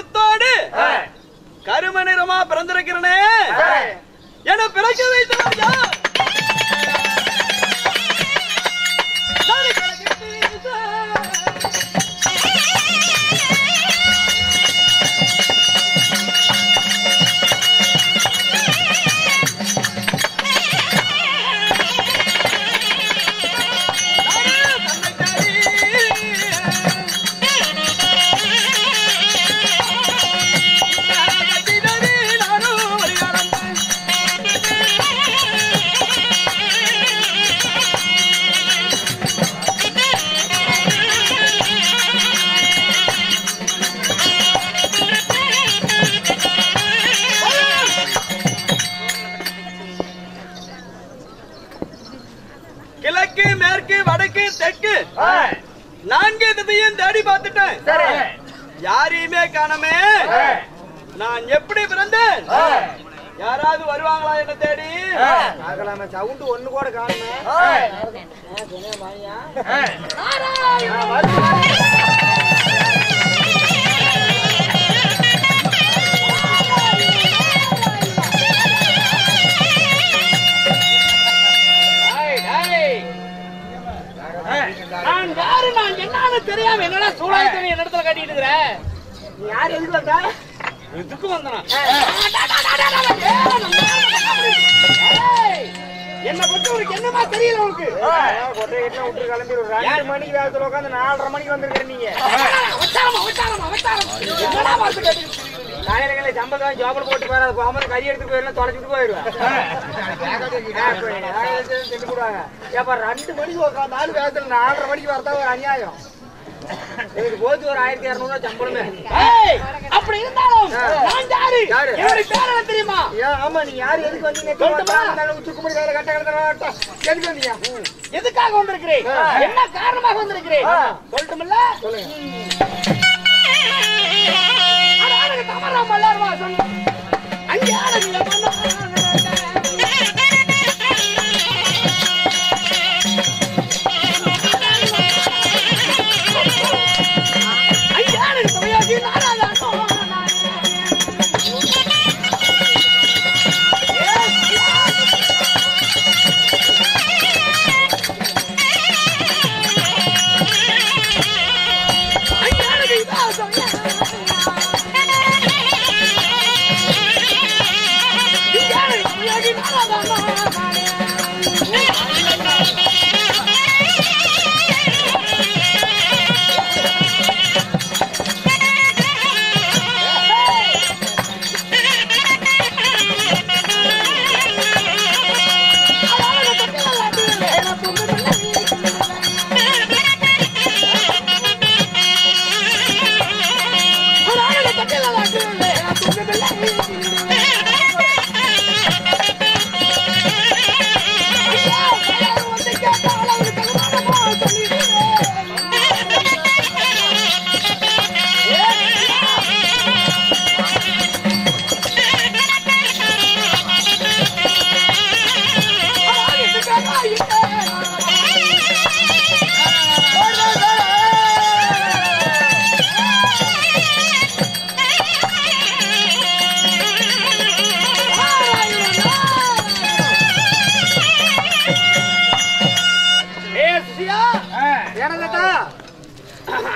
முத்தோடு கரும நிறமா பிறந்திருக்கிறனே என பிறக்க வைத்தவன் யார்? கிழக்கு மேற்கு வடக்கு தெற்கு நான்கு திசையும் தேடி பார்த்துட்டேன். யாரையுமே காணமே. நான் எப்படி பிறந்தேன்? யாராவது வருவாங்களா என்ன தேடி? சவுண்ட் ஒண்ணு கூட காணுமே. நான் யாரு நான் என்னன்னு தெரியாம என்னடா சூழாயத்தை என் இடத்துல கட்டிட்டு இருக்கிற? நீ யார் எதுக்கு வந்தா? எதுக்கு வந்தனா? என்ன பத்தி உனக்கு என்னமா தெரியல உனக்கு? கொட்டை கிட்ட விட்டு கிளம்பி ஒரு 2 மணிக்கு வேகத்துல உட்காந்து 4:30 மணிக்கு வந்திருக்க நீங்க. என்னடா வார்த்தை கேட்டு காலையில சம்பளம் ஜோபல் போட்டு போற போகாம கறி எடுத்து போயிடலாம் தொலைச்சிட்டு போயிடுவேன். செஞ்சு போடுவாங்க. ஏப்பா 2 மணிக்கு உட்காந்து 4 வேகத்துல 4:30 மணிக்கு வரதா ஒரு அநியாயம். எனக்கு போச்சு ஒரு 1200 சம்பளமே. அப்படி இருந்தாலும் நான் யாரு? என்னுடைய பேர் என்ன தெரியுமா? ஆமா நீ யாரு எதுக்கு வந்தீங்க? சுக்குமணி கையில கட்ட கட்ட எதுக்கு வந்தீங்க? எதுக்காக வந்திருக்கிறேன்? என்ன காரணமாக வந்திருக்கிறேன்? சொல்லட்டுமில்ல? தவறாம எல்லாருமா சொன்ன அங்கே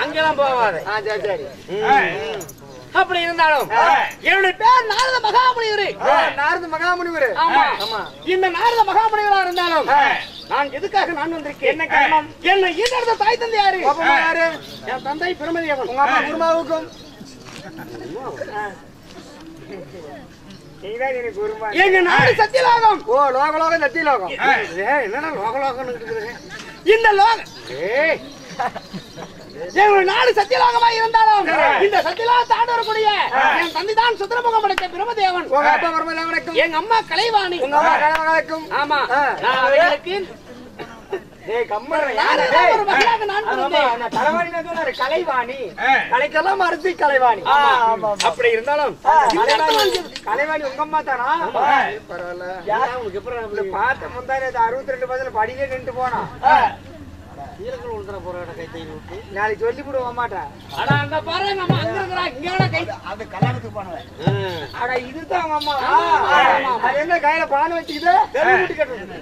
அங்கெல்லாம் போவாது. சரி அப்படி இருந்தாலும் என்னுடைய பேர் நாரத மகாமுனிவர். நாரத மகாமுனிவர். ஆமா. இந்த நாரத மகாமுனிவரா இருந்தாலும் நான் எதுக்காக நான் வந்திருக்கேன்? என்ன காரணம்? என்ன ஈடெடுத்த தாய் தந்தை யாரு? யாரு? என் தந்தை பிரமதேவன். உங்க அப்பா குருமாவுக்கும் எங்க நாடு சத்தியலோகம். ஓ லோகலோகம் சத்தியலோகம். என்னன்னா லோகலோகம் இந்த லோகம் எங்களுடைய நாடு சத்தியலோகமா இருந்தாலும் இந்த சத்தியலோகத்தை ஆண்டு வரக்கூடிய என் தந்தை தான் சுந்தரமுகம் படைத்த பிரமதேவன். உங்க அப்பா பிரமதேவனுக்கும் எங்க அம்மா கலைவாணி. உங்க அம்மா கலைவாணிக்கும். ஆமா. நான் அவர்களுக்கு கலைவாணி கலைக்கெல்லாம் மறுத்து கலைவாணி. அப்படி இருந்தாலும் கலைவாணி உங்க அம்மா தானா? பரவாயில்ல. பார்த்த முந்தானே 62 பதில் படியில நின்று போனா சீரங்கள் உளுந்துற போற கை தை விட்டு நாளைக்கு சொல்லி விடுவோம் மாட்டேன். ஆனா அங்க பாரு எங்க அம்மா அங்க இருக்கிறா இங்க கை அது கல்யாணத்துக்கு போனவன். அட இதுதான் அம்மா. அது என்ன கையில பானை வச்சுக்கிட்டு வீட்டு கட்டுறது.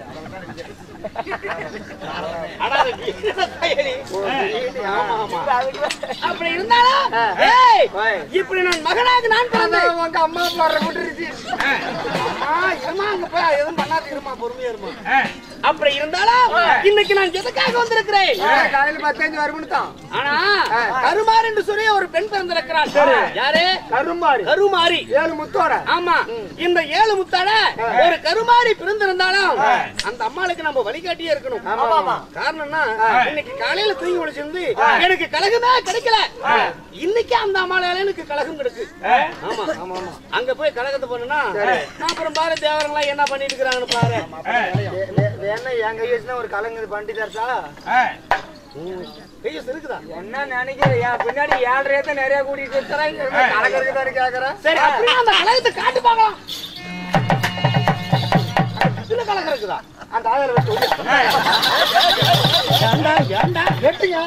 அப்படி இருந்தாலும் இப்படி நான் மகனாக நான் பிறந்தேன். உங்க அம்மா பாடுற கூட்டிருச்சு. அங்க போய் எதுவும் பண்ணாது இருமா, பொறுமையா இருமா. அப்படி இருந்தாலும் இன்னைக்கு நான் எதுக்காக வந்திருக்கிறேன்? காலையில 15 வரும்னு தான். ஆனா கருமாரி என்று சொல்லி ஒரு பெண் பிறந்திருக்கிறாள். யாரு? கருமாரி. கருமாரி 7 முத்தோட. ஆமா, இந்த 7 முத்தாட ஒரு கருமாரி பிறந்திருந்தாலும் அந்த அம்மாளுக்கு நம்ம வழிகாட்டியே இருக்கணும். காரணம்னா இன்னைக்கு காலையில தூங்கி முடிச்சிருந்து எனக்கு கலகமே கிடைக்கல. இன்னைக்கு அந்த அம்மாளால எனக்கு கலகம் கிடைக்கு. ஆமா ஆமா ஆமா, அங்க போய் கலகத்தை பண்ணுனா அப்புறம் பாரு தேவரெல்லாம் என்ன பண்ணிட்டு இருக்காங்கன்னு பாரு. என்ன என் கையசுனா ஒரு கலங்குது பண்டிதர்சா கையஸ் இருக்குதா? என்ன நினைக்கிறேன் பின்னாடி 7.5 நிறைய கூட்டிட்டு கலக்கிறதுக்கு கேக்குறேன். சரி, அப்படியே அந்த கலகத்தை காட்டு பார்க்கலாம். இதுல கலகம் இருக்குதா? அந்த ஆயிரம் வெட்டுங்க.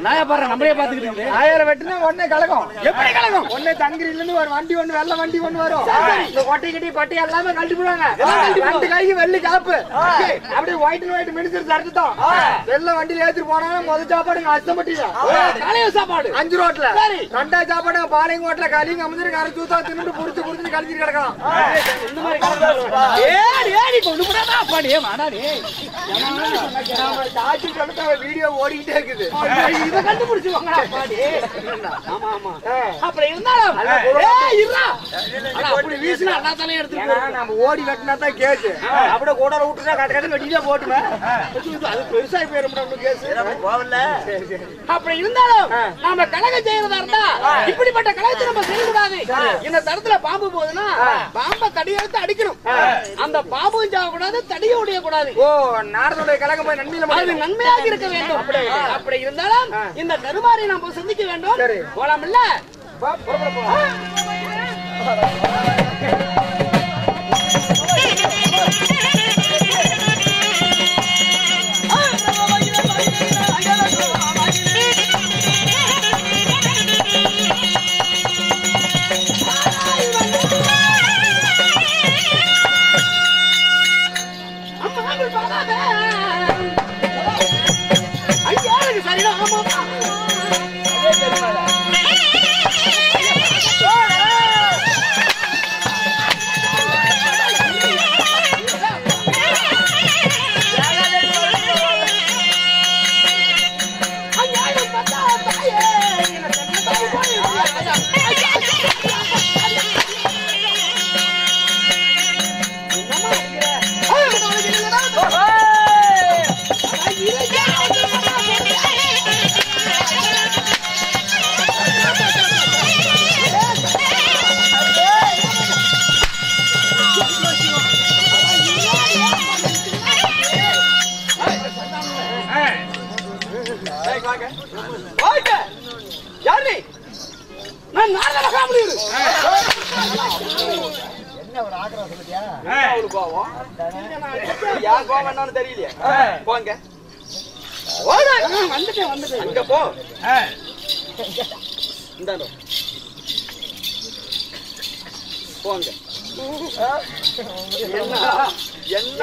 நான் பாரு நம்மளே பாத்துக்கிட்டு 1000 வெட்டுனா உடனே கலகம். எப்படி கலகம்? ஒண்ணு தங்கிரில இருந்து ஒரு வண்டி ஒண்ணு வெள்ள வண்டி ஒண்ணு வரும். இந்த கொட்டை கட்டி பட்டி எல்லாமே கழட்டி போடுவாங்க. 2 கைக்கு வெள்ளி காப்பு அப்படியே ஒயிட் அண்ட் ஒயிட் மினிஸ்டர் தடுத்துட்டோம். வெள்ள வண்டியில ஏத்திட்டு போனாங்க. முதல் சாப்பாடு அச்சம்பட்டிதான் காலையில சாப்பாடு 5 ரோட்ல. 2வது சாப்பாடு பாளையம் கோட்ல களிங்க அமுதிரி கரை சூத்தா தின்னு புடிச்சு புடிச்சு கழிச்சிட்டு கிடக்கலாம். இந்த மாதிரி ஏடி ஏடி கொண்டு போடாதா பாடியே வாடாடி. சாட்சி சொல்லிட்டு வீடியோ ஓடிக்கிட்டே இருக்குது. இத கண்டுபிடிச்சு வாங்கடா பாடி. ஆமா ஆமா, அப்படி இருந்தாலும் இருடா. அப்படி வீசினா அண்ணா தலைய எடுத்துட்டு நம்ம ஓடி வெட்டினா தான் கேஸ். அப்படியே கூடல விட்டுட்டா கட்ட கட்ட வெட்டிட்டே போட்டுமே. அது பெருசாகி போயிடும் கேஸ் போகல. அப்படி இருந்தாலும் நாம கலகம் செய்யறதா இருந்தா இப்படிப்பட்ட கலகத்தை நம்ம செய்யக்கூடாது. இந்த தரத்துல பாம்பு போகுதுன்னா பாம்பை தடியெடுத்து அடிக்கணும். அந்த பாம்பும் சாகக்கூடாது, தடியும் உடைய கூடாது. ஓ, நாரதுடைய கலகம் போய் நன்மையில அது நன்மையாக இருக்க வேண்டும். அப்படி இருந்தாலும் இந்த கருமாரி நாம் சந்திக்க வேண்டும். போலாம் இல்ல? தெரியலையா? போங்க வந்துட்டேன் வந்துட்டேன். அங்க போ. இந்தாண்டோ போங்க. என்ன